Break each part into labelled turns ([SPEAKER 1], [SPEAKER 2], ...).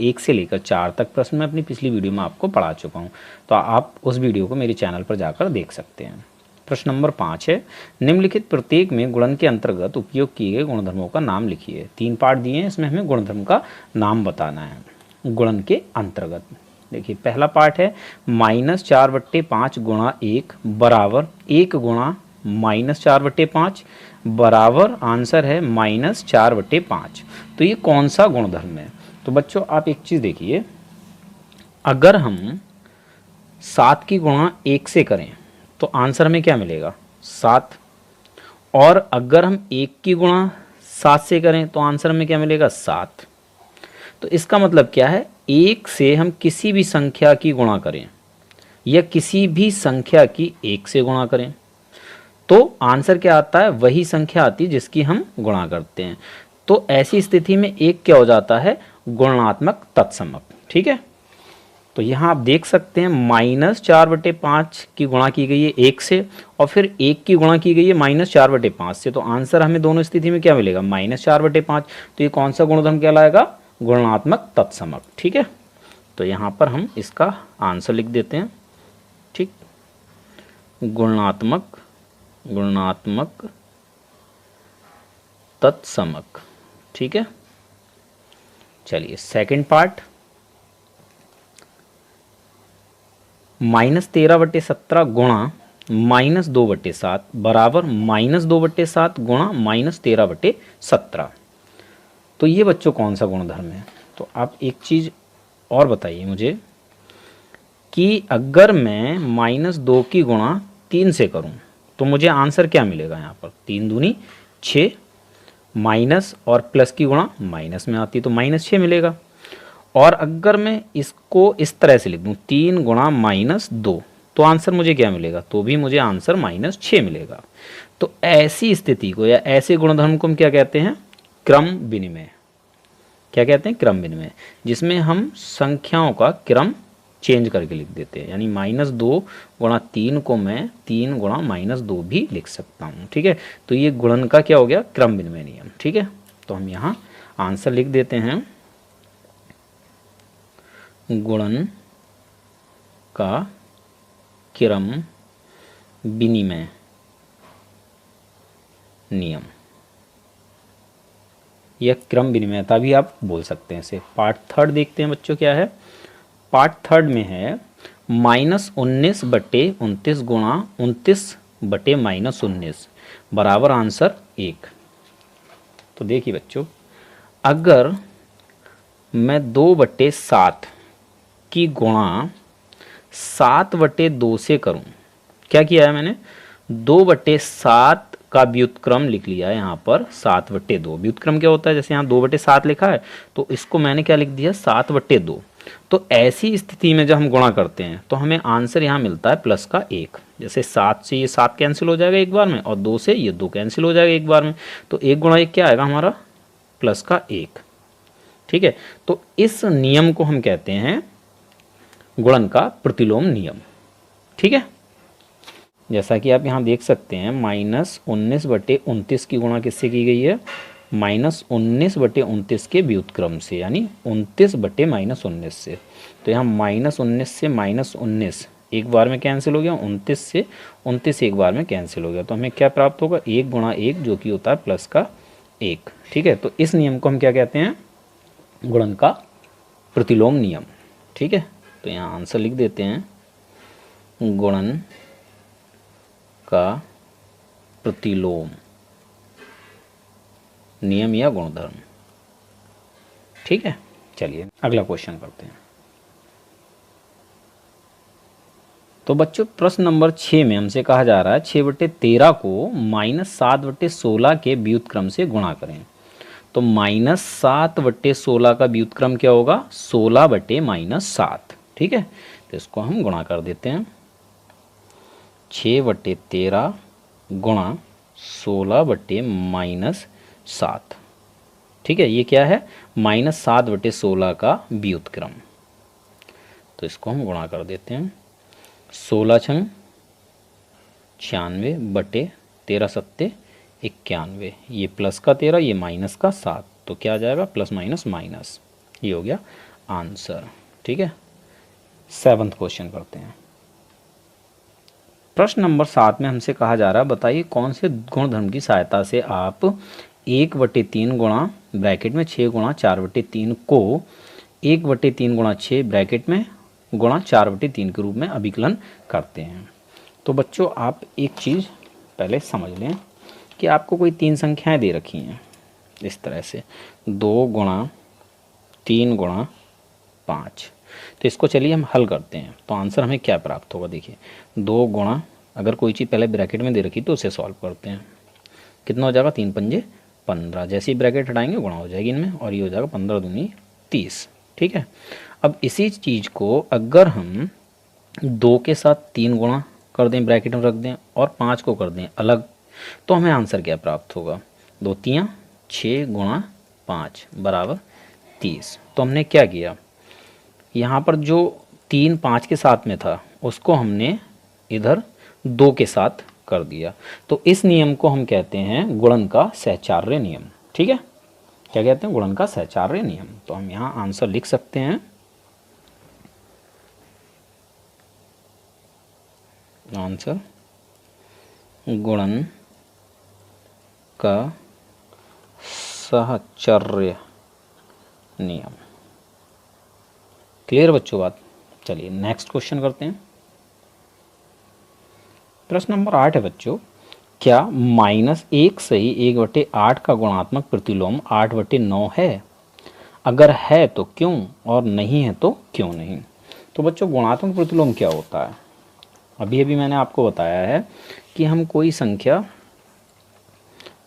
[SPEAKER 1] 1 से लेकर 4 तक प्रश्न मैं अपनी पिछली वीडियो में आपको पढ़ा चुका हूँ, तो आप उस वीडियो को मेरे चैनल पर जाकर देख सकते हैं। प्रश्न नंबर 5 है, निम्नलिखित प्रत्येक में गुणन के अंतर्गत उपयोग किए गए गुणधर्मों का नाम लिखिए। 3 पार्ट दिए हैं, इसमें हमें गुणधर्म का नाम बताना है गुणन के अंतर्गत। देखिए पहला पार्ट है -4/5 गुणा 1 बराबर 1 गुणा -4/5 बराबर आंसर है -4/5। तो ये कौन सा गुणधर्म है? तो बच्चों आप एक चीज़ देखिए, अगर हम 7 की गुणा 1 से करें तो आंसर हमें क्या मिलेगा? 7। और अगर हम 1 की गुणा 7 से करें तो आंसर हमें क्या मिलेगा? 7। तो इसका मतलब क्या है? 1 से हम किसी भी संख्या की गुणा करें या किसी भी संख्या की 1 से गुणा करें तो आंसर क्या आता है? वही संख्या आती है जिसकी हम गुणा करते हैं। तो ऐसी स्थिति में 1 क्या हो जाता है? गुणात्मक तत्समक। ठीक है, तो यहाँ आप देख सकते हैं -4/5 की गुणा की गई है 1 से और फिर 1 की गुणा की गई है -4/5 से, तो आंसर हमें दोनों स्थिति में क्या मिलेगा? -4/5। तो ये कौन सा गुणधर्म कहलाएगा? गुणात्मक तत्समक। ठीक है, तो यहाँ पर हम इसका आंसर लिख देते हैं। ठीक, गुणात्मक तत्समक। ठीक है, चलिए सेकंड पार्ट, -13/17 गुणा -2/7 बराबर -2/7 गुणा -13/17। तो ये बच्चों कौन सा गुणधर्म है? तो आप एक चीज़ और बताइए मुझे कि अगर मैं -2 की गुणा 3 से करूं तो मुझे आंसर क्या मिलेगा? यहाँ पर 3 दूनी 6, माइनस और प्लस की गुणा माइनस में आती तो -6 मिलेगा। और अगर मैं इसको इस तरह से लिख दूँ 3 गुणा -2 तो आंसर मुझे क्या मिलेगा? तो भी मुझे आंसर -6 मिलेगा। तो ऐसी स्थिति को या ऐसे गुणधर्म को हम क्या कहते हैं? क्रम विनिमय। क्या कहते हैं? क्रम विनिमय, जिसमें हम संख्याओं का क्रम चेंज करके लिख देते हैं। यानी -2 गुणा 3 को मैं 3 गुणा -2 भी लिख सकता हूँ। ठीक है, तो ये गुणन का क्या हो गया? क्रम विनिमय नियम। ठीक है, तो हम यहाँ आंसर लिख देते हैं गुणन का क्रम विनिमय नियम या क्रम विनिमयता भी आप बोल सकते हैं इसे। पार्ट थर्ड देखते हैं बच्चों क्या है। पार्ट थर्ड में है -19/29 गुणा 29/-19 बराबर आंसर 1। तो देखिए बच्चों, अगर मैं 2/7 की गुणा 7/2 से करूं, क्या किया है मैंने? 2/7 का व्युत्क्रम लिख लिया है यहाँ पर 7/2। व्युत्क्रम क्या होता है? जैसे यहाँ 2/7 लिखा है तो इसको मैंने क्या लिख दिया? 7/2। तो ऐसी स्थिति में जब हम गुणा करते हैं तो हमें आंसर यहाँ मिलता है प्लस का 1। जैसे 7 से ये 7 कैंसिल हो जाएगा एक बार में और 2 से ये 2 कैंसिल हो जाएगा एक बार में, तो 1 गुणा 1 क्या आएगा हमारा? प्लस का 1। ठीक है, तो इस नियम को हम कहते हैं गुणन का प्रतिलोम नियम। ठीक है, जैसा कि आप यहाँ देख सकते हैं -19/29 की गुणा किससे की गई है? -19/29 के व्युत्क्रम से, यानी 29/-19 से। तो यहाँ -19 से -19 एक बार में कैंसिल हो गया, 29 से 29 एक बार में कैंसिल हो गया, तो हमें क्या प्राप्त होगा? 1 गुणा 1 जो कि होता है प्लस का 1। ठीक है, तो इस नियम को हम क्या कहते हैं? गुणन का प्रतिलोम नियम। ठीक है, तो यहाँ आंसर लिख देते हैं गुणन का प्रतिलोम नियम या गुणधर्म। ठीक है, चलिए अगला क्वेश्चन करते हैं। तो बच्चों प्रश्न नंबर 6 में हमसे कहा जा रहा है 6/13 को -7/16 के व्युत्क्रम से गुणा करें। तो -7/16 का व्युत्क्रम क्या होगा? 16/-7। ठीक है, तो इसको हम गुणा कर देते हैं। 6/13 गुणा 16/-7। ठीक है, ये क्या है? -7/16 का व्युत्क्रम। तो इसको हम गुणा कर देते हैं। 16 छंग 96 बटे 13 सत्ते 91, ये प्लस का 13, ये माइनस का 7, तो क्या आ जाएगा? प्लस माइनस माइनस, ये हो गया आंसर। ठीक है, 7th क्वेश्चन करते हैं। प्रश्न नंबर 7 में हमसे कहा जा रहा है बताइए कौन से गुणधर्म की सहायता से आप 1/3 गुणा ब्रैकेट में 6 गुणा 4/3 को 1/3 गुणा 6 ब्रैकेट में गुणा 4/3 के रूप में अभिकलन करते हैं। तो बच्चों आप एक चीज़ पहले समझ लें कि आपको कोई 3 संख्याएं दे रखी हैं इस तरह से 2 गुणा 3 गुणा 5। तो इसको चलिए हम हल करते हैं। तो आंसर हमें क्या प्राप्त होगा, देखिए 2 गुणा, अगर कोई चीज़ पहले ब्रैकेट में दे रखी तो उसे सॉल्व करते हैं। कितना हो जाएगा, 3 पंजे 15। जैसे ही ब्रैकेट हटाएंगे गुणा हो जाएगी इनमें, और ये हो जाएगा 15 दूनी 30। ठीक है, अब इसी चीज़ को अगर हम 2 के साथ 3 गुणा कर दें, ब्रैकेट में रख दें, और 5 को कर दें अलग, तो हमें आंसर क्या प्राप्त होगा, 2 तियाँ 6 गुणा 5 बराबर 30। तो हमने क्या किया, यहाँ पर जो 3 5 के साथ में था उसको हमने इधर 2 के साथ कर दिया। तो इस नियम को हम कहते हैं गुणन का सहचार्य नियम। ठीक है, क्या कहते हैं, गुणन का सहचार्य नियम। तो हम यहाँ आंसर लिख सकते हैं, आंसर गुणन का सहचर्य नियम। क्लियर बच्चों बात। चलिए नेक्स्ट क्वेश्चन करते हैं। प्रश्न नंबर 8 है बच्चों, क्या -1 सही 1/8 का गुणात्मक प्रतिलोम 8/9 है? अगर है तो क्यों, और नहीं है तो क्यों नहीं? तो बच्चों गुणात्मक प्रतिलोम क्या होता है, अभी अभी मैंने आपको बताया है कि हम कोई संख्या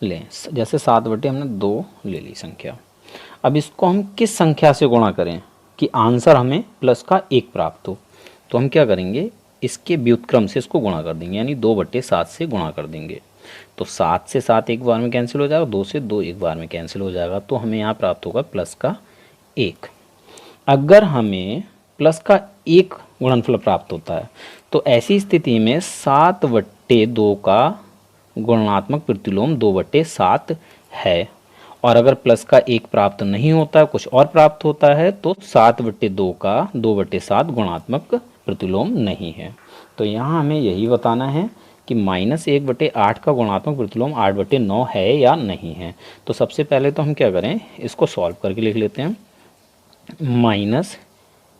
[SPEAKER 1] लें, जैसे 7/, हमने 2 ले ली संख्या। अब इसको हम किस संख्या से गुणा करें कि आंसर हमें प्लस का 1 प्राप्त हो? तो हम क्या करेंगे, इसके व्युत्क्रम से इसको गुणा कर देंगे, यानी 2/7 से गुणा कर देंगे। तो 7 से 7 एक बार में कैंसिल हो जाएगा, 2 से 2 एक बार में कैंसिल हो जाएगा। तो हमें यहाँ प्राप्त होगा प्लस का 1। अगर हमें प्लस का 1 गुणनफल प्राप्त होता है तो ऐसी स्थिति में 7/2 का गुणात्मक प्रतिलोम 2/7 है। और अगर प्लस का 1 प्राप्त नहीं होता है, कुछ और प्राप्त होता है, तो 7/2 का 2/7 गुणात्मक प्रतिलोम नहीं है। तो यहाँ हमें यही बताना है कि -1/8 का गुणात्मक प्रतिलोम 8/9 है या नहीं है। तो सबसे पहले तो हम क्या करें, इसको सॉल्व करके लिख लेते हैं।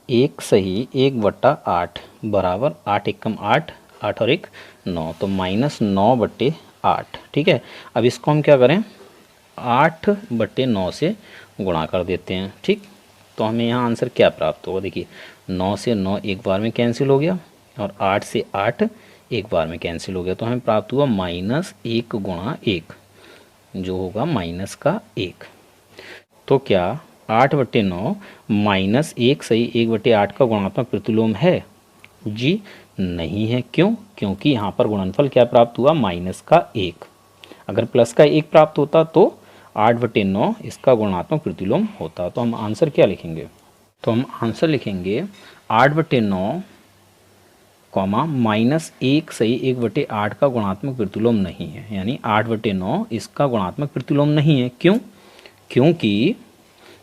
[SPEAKER 1] -1 सही 1/8 बराबर 8 एकम 8, 8 और 1 9, तो -9/8। ठीक है, अब इसको हम क्या करें, 8/9 से गुणा कर देते हैं। ठीक, तो हमें यहाँ आंसर क्या प्राप्त होगा, देखिए 9 से 9 एक बार में कैंसिल हो गया, और 8 से 8 एक बार में कैंसिल हो गया। तो हमें प्राप्त हुआ -1 गुणा 1, जो होगा माइनस का 1। तो क्या 8/9 -1 सही 1/8 का गुणात्मक प्रतिलोम है? जी नहीं है। क्यों? क्योंकि यहाँ पर गुणनफल क्या प्राप्त हुआ, माइनस का 1। अगर प्लस का 1 प्राप्त होता तो 8/9 इसका गुणात्मक प्रतिलोम होता। तो हम आंसर क्या लिखेंगे, तो हम आंसर लिखेंगे 8/9 -1 सही 1/8 का गुणात्मक प्रतिलोम नहीं है, यानी 8/9 इसका गुणात्मक प्रतिलोम नहीं है। क्यों? क्योंकि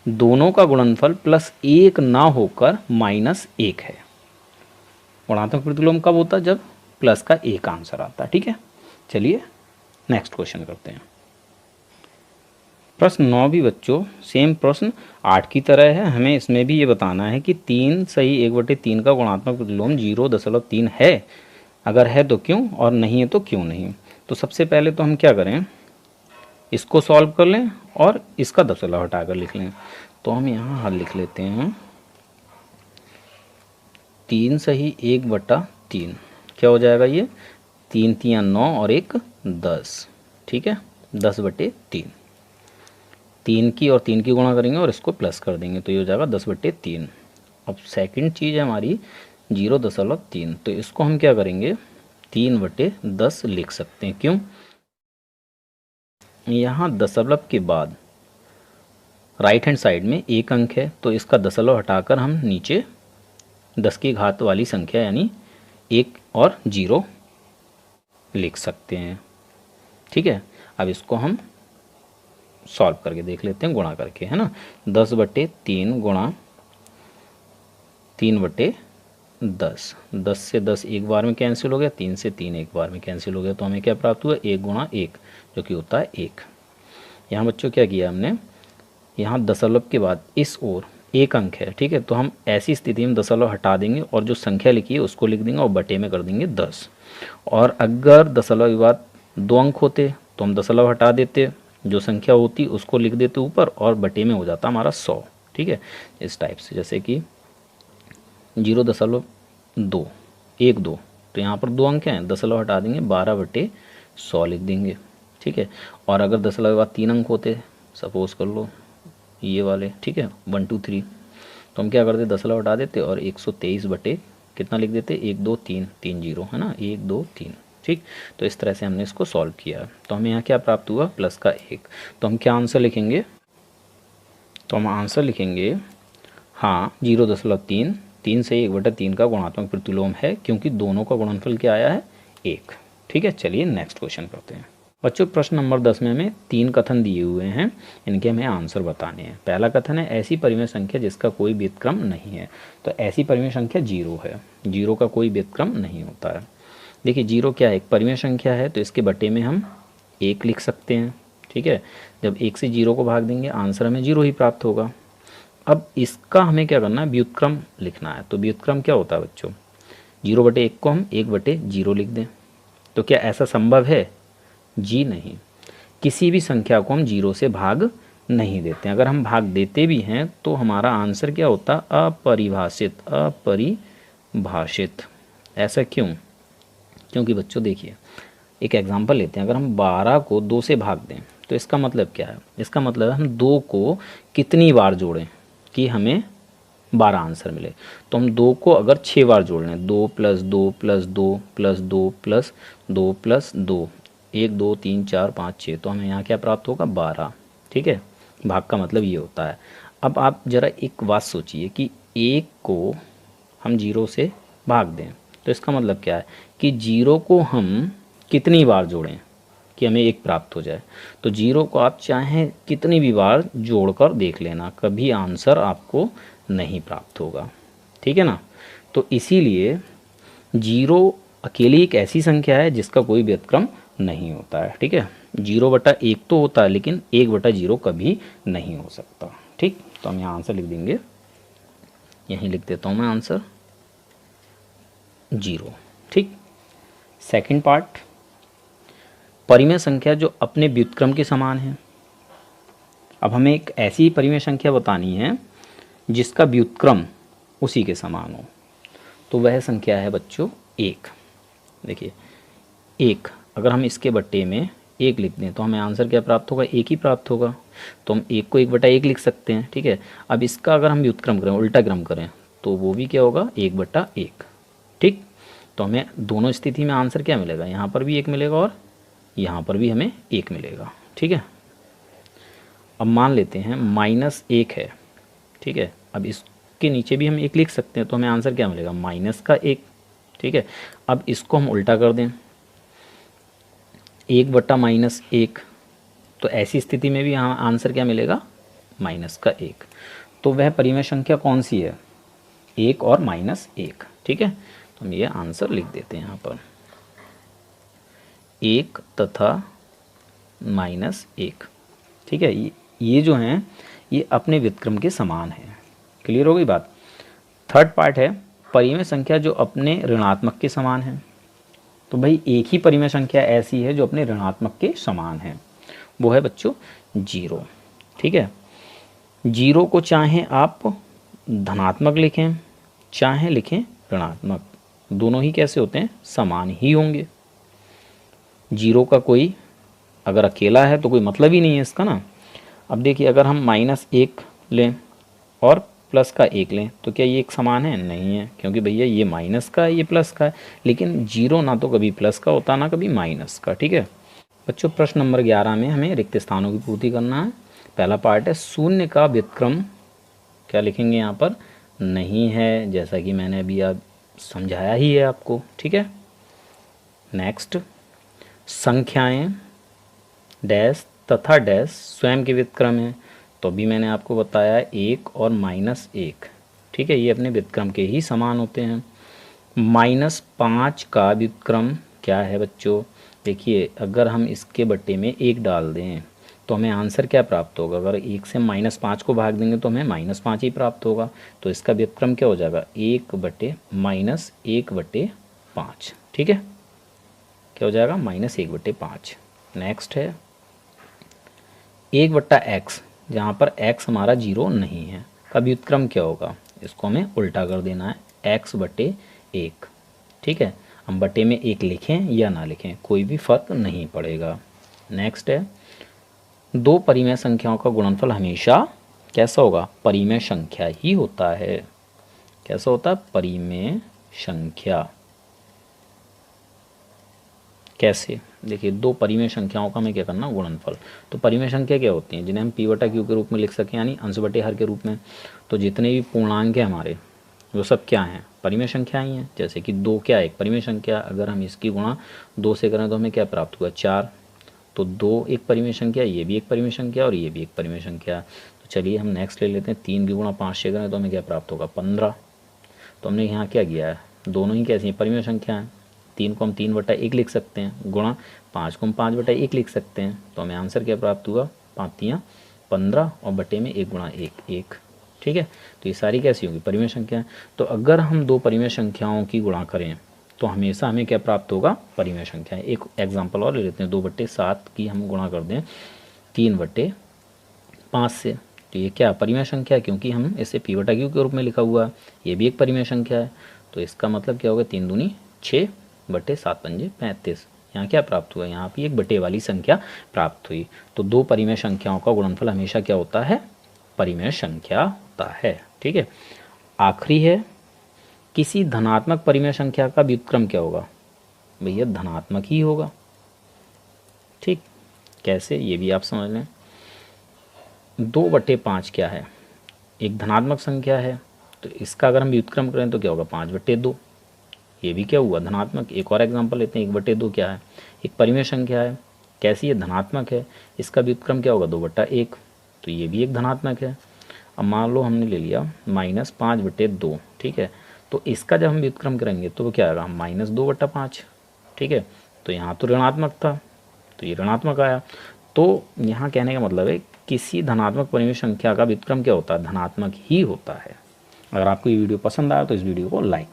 [SPEAKER 1] दोनों का गुणनफल +1 ना होकर -1 है। गुणात्मक प्रतिलोम कब होता है, जब प्लस का 1 आंसर आता है। ठीक है, चलिए नेक्स्ट क्वेश्चन करते हैं। प्रश्न 9 भी बच्चों सेम प्रश्न 8 की तरह है। हमें इसमें भी ये बताना है कि 3 सही 1/3 का गुणात्मक प्रतिलोम 0.3 है। अगर है तो क्यों, और नहीं है तो क्यों नहीं। तो सबसे पहले तो हम क्या करें, इसको सॉल्व कर लें और इसका दशमलव हटाकर लिख लें। तो हम यहाँ हल लिख लेते हैं, 3 सही 1/3 क्या हो जाएगा, ये 3 तियाँ 9 और 1 10। ठीक है, 10/3, 3 की और 3 की गुणा करेंगे और इसको प्लस कर देंगे, तो ये हो जाएगा 10/3। अब सेकंड चीज़ है हमारी 0.3, तो इसको हम क्या करेंगे, 3/10 लिख सकते हैं। क्यों? यहाँ दशमलव के बाद राइट हैंड साइड में एक अंक है, तो इसका दशमलव हटाकर हम नीचे 10 की घात वाली संख्या यानी 1 और 0 लिख सकते हैं। ठीक है, अब इसको हम सॉल्व करके देख लेते हैं, गुणा करके, है ना। 10/3 गुणा 3/10। 10 से 10 एक बार में कैंसिल हो गया, 3 से 3 एक बार में कैंसिल हो गया, तो हमें क्या प्राप्त हुआ 1 गुणा 1 जो कि होता है 1। यहाँ बच्चों क्या किया हमने, यहाँ दशमलव के बाद इस ओर एक अंक है, ठीक है, तो हम ऐसी स्थिति में दशमलव हटा देंगे और जो संख्या लिखी है उसको लिख देंगे और बटे में कर देंगे 10। और अगर दशमलव के बाद 2 अंक होते तो हम दशमलव हटा देते, जो संख्या होती उसको लिख देते ऊपर और बटे में हो जाता हमारा 100। ठीक है, इस टाइप से, जैसे कि 0.2 1 2, तो यहाँ पर 2 अंक हैं, दशमलव हटा देंगे 12/100 लिख देंगे। ठीक है, और अगर दशमलव के बाद 3 अंक होते, सपोज कर लो ये वाले, ठीक है 1 2 3, तो हम क्या करते दशमलव हटा देते और 123 बटे कितना लिख देते 1 2 3 3 0, है ना 1 2 3। ठीक, तो इस तरह से हमने इसको सॉल्व किया। तो हमें यहाँ क्या प्राप्त हुआ प्लस का 1। तो हम क्या आंसर लिखेंगे, तो हम आंसर लिखेंगे हाँ 0.3, 3 से 1/3 का गुणात्मक प्रतिलोम है, क्योंकि दोनों का गुणनफल क्या आया है 1। ठीक है, चलिए नेक्स्ट क्वेश्चन करते हैं। बच्चों प्रश्न नंबर 10 में हमें 3 कथन दिए हुए हैं, इनके हमें आंसर बताने हैं। पहला कथन है ऐसी परिमेय संख्या जिसका कोई व्युत्क्रम नहीं है। तो ऐसी परिमेय संख्या 0 है, 0 का कोई व्युत्क्रम नहीं होता है। देखिए 0 क्या है, एक परिमेय संख्या है, तो इसके बटे में हम 1 लिख सकते हैं। ठीक है, जब 1 से 0 को भाग देंगे आंसर हमें 0 ही प्राप्त होगा। अब इसका हमें क्या करना है, व्युत्क्रम लिखना है। तो व्युत्क्रम क्या होता है बच्चों, 0/1 को हम 1/0 लिख दें। तो क्या ऐसा संभव है, जी नहीं। किसी भी संख्या को हम 0 से भाग नहीं देते हैं। अगर हम भाग देते भी हैं तो हमारा आंसर क्या होता, अपरिभाषित, अपरिभाषित। ऐसा क्यों, क्योंकि बच्चों देखिए एक एग्जांपल लेते हैं, अगर हम 12 को 2 से भाग दें तो इसका मतलब क्या है, इसका मतलब है हम 2 को कितनी बार जोड़ें कि हमें 12 आंसर मिले। तो हम 2 को अगर 6 बार जोड़ लें, 2 + 2 + 2 + 2 + 2 + 2, 1 2 3 4 5 6, तो हमें यहाँ क्या प्राप्त होगा 12। ठीक है, भाग का मतलब ये होता है। अब आप ज़रा एक बात सोचिए कि 1 को हम 0 से भाग दें तो इसका मतलब क्या है कि 0 को हम कितनी बार जोड़ें कि हमें 1 प्राप्त हो जाए। तो 0 को आप चाहें कितनी भी बार जोड़कर देख लेना, कभी आंसर आपको नहीं प्राप्त होगा। ठीक है ना, तो इसीलिए 0 अकेली एक ऐसी संख्या है जिसका कोई व्युत्क्रम नहीं होता है। ठीक है, 0/1 तो होता है लेकिन 1/0 कभी नहीं हो सकता। ठीक, तो हम यहाँ आंसर लिख देंगे, यहीं लिख देता हूँ मैं आंसर 0। ठीक, सेकंड पार्ट, परिमेय संख्या जो अपने व्युत्क्रम के समान है। अब हमें एक ऐसी परिमेय संख्या बतानी है जिसका व्युत्क्रम उसी के समान हो। तो वह संख्या है बच्चों 1। देखिए 1, अगर हम इसके बट्टे में 1 लिख दें तो हमें आंसर क्या प्राप्त होगा, 1 ही प्राप्त होगा। तो हम 1 को 1/1 लिख सकते हैं। ठीक है, अब इसका अगर हम व्युत्क्रम करें, उल्टा क्रम करें, तो वो भी क्या होगा 1/1। ठीक, तो हमें दोनों स्थिति में आंसर क्या मिलेगा, यहाँ पर भी 1 मिलेगा और यहाँ पर भी हमें 1 मिलेगा। ठीक है, अब मान लेते हैं -1 है। ठीक है, अब इसके नीचे भी हम 1 लिख सकते हैं, तो हमें आंसर क्या मिलेगा -1। ठीक है, अब इसको हम उल्टा कर दें, 1/-1, तो ऐसी स्थिति में भी यहाँ आंसर क्या मिलेगा -1। तो वह परिमेय संख्या कौन सी है, 1 और -1। ठीक है, तो हम ये आंसर लिख देते हैं यहाँ पर 1 तथा -1। ठीक है, ये जो हैं ये अपने व्युत्क्रम के समान है। क्लियर हो गई बात। थर्ड पार्ट है परिमेय संख्या जो अपने ऋणात्मक के समान है। तो भाई एक ही परिमेय संख्या ऐसी है जो अपने ऋणात्मक के समान है, वो है बच्चों 0। ठीक है, 0 को चाहें आप धनात्मक लिखें चाहे लिखें ऋणात्मक, दोनों ही कैसे होते हैं, समान ही होंगे। 0 का कोई अगर अकेला है तो कोई मतलब ही नहीं है इसका ना। अब देखिए अगर हम -1 लें और प्लस का 1 लें तो क्या ये एक समान है, नहीं है, क्योंकि भैया ये माइनस का है ये प्लस का है। लेकिन 0 ना तो कभी प्लस का होता ना कभी माइनस का। ठीक है बच्चों, प्रश्न नंबर 11 में हमें रिक्त स्थानों की पूर्ति करना है। पहला पार्ट है शून्य का व्युत्क्रम, क्या लिखेंगे यहाँ पर, नहीं है, जैसा कि मैंने अभी आप समझाया ही है आपको। ठीक है, नेक्स्ट, संख्याएं डैश तथा डैश स्वयं के व्युत्क्रम है। तो अभी मैंने आपको बताया 1 और -1 ठीक है, ये अपने व्युत्क्रम के ही समान होते हैं। -5 का व्युत्क्रम क्या है बच्चों? देखिए, अगर हम इसके बट्टे में 1 डाल दें तो हमें आंसर क्या प्राप्त होगा? अगर 1 से -5 को भाग देंगे तो हमें -5 ही प्राप्त होगा। तो इसका व्युत्क्रम क्या हो जाएगा? 1/-1/5। ठीक है, क्या हो जाएगा? -1/5। नेक्स्ट है 1/x, जहाँ पर x हमारा 0 नहीं है, का व्युत्क्रम क्या होगा? इसको हमें उल्टा कर देना है, x/1। ठीक है, हम बटे में 1 लिखें या ना लिखें कोई भी फर्क नहीं पड़ेगा। नेक्स्ट है 2 परिमेय संख्याओं का गुणनफल हमेशा कैसा होगा? परिमेय संख्या ही होता है। कैसा होता है? परिमेय संख्या। कैसे? देखिए, 2 परिमेय संख्याओं का हमें क्या करना? गुणनफल। तो परिमेय संख्या क्या होती हैं? जिन्हें हम p/q के रूप में लिख सकें, यानी अंश बटे हर के रूप में। तो जितने भी पूर्णांक हैं हमारे, वो सब क्या हैं? परिमेय संख्या ही हैं। जैसे कि 2 क्या है? एक परिमेय संख्या। अगर हम इसकी गुणा 2 से करें तो हमें क्या प्राप्त हुआ? 4। तो 2 एक परिमेय संख्या, ये भी एक परिमेय संख्या और ये भी एक परिमेय संख्या। तो चलिए हम नेक्स्ट ले लेते हैं, 3 की गुणा 5 से करें तो हमें क्या प्राप्त होगा? 15। तो हमने यहाँ क्या किया है? दोनों ही कैसी हैं? परिमेय संख्या हैं। 3 को हम 3/1 लिख सकते हैं, गुणा 5 को हम 5/1 लिख सकते हैं। तो हमें आंसर क्या प्राप्त हुआ? 5×3 15 और बटे में 1 × 1 1। ठीक है, तो ये सारी कैसी होगी? परिमेय संख्या। तो अगर हम 2 परिमेय संख्याओं की गुणा करें तो हमेशा हमें क्या प्राप्त होगा? परिमेय संख्या। एक एग्जाम्पल और ले लेते हैं, 2/7 की हम गुणा कर दें 3/5 से, तो ये क्या? परिमेय संख्या है, क्योंकि हम इसे p/q के रूप में लिखा हुआ है। ये भी एक परिमेय संख्या है। तो इसका मतलब क्या होगा? 3 दूनी 6 बटे 7 पंजे 35। यहाँ क्या प्राप्त हुआ? यहाँ भी एक बटे वाली संख्या प्राप्त हुई। तो 2 परिमेय संख्याओं का गुणनफल हमेशा क्या होता है? परिमेय संख्या होता है। ठीक है, आखिरी है, किसी धनात्मक परिमेय संख्या का व्युत्क्रम क्या होगा? भैया धनात्मक ही होगा। ठीक, कैसे? ये भी आप समझ लें। 2/5 क्या है? एक धनात्मक संख्या है, तो इसका अगर हम व्युत्क्रम करें तो क्या होगा? 5/2। ये भी क्या हुआ? धनात्मक। एक और एग्जांपल लेते हैं, 1/2 क्या है? एक परिमेय संख्या है। कैसी? ये धनात्मक है। इसका व्युत्क्रम क्या होगा? 2/1। तो ये भी एक धनात्मक है। अब मान लो हमने ले लिया -5/2। ठीक है, तो इसका जब हम व्युत्क्रम करेंगे तो वो क्या आएगा? -2/5। ठीक है, तो यहाँ तो ऋणात्मक था, तो ये ऋणात्मक आया। तो यहाँ कहने का मतलब है किसी धनात्मक परिमेय संख्या का व्युत्क्रम क्या होता है? धनात्मक ही होता है। अगर आपको ये वीडियो पसंद आया तो इस वीडियो को लाइक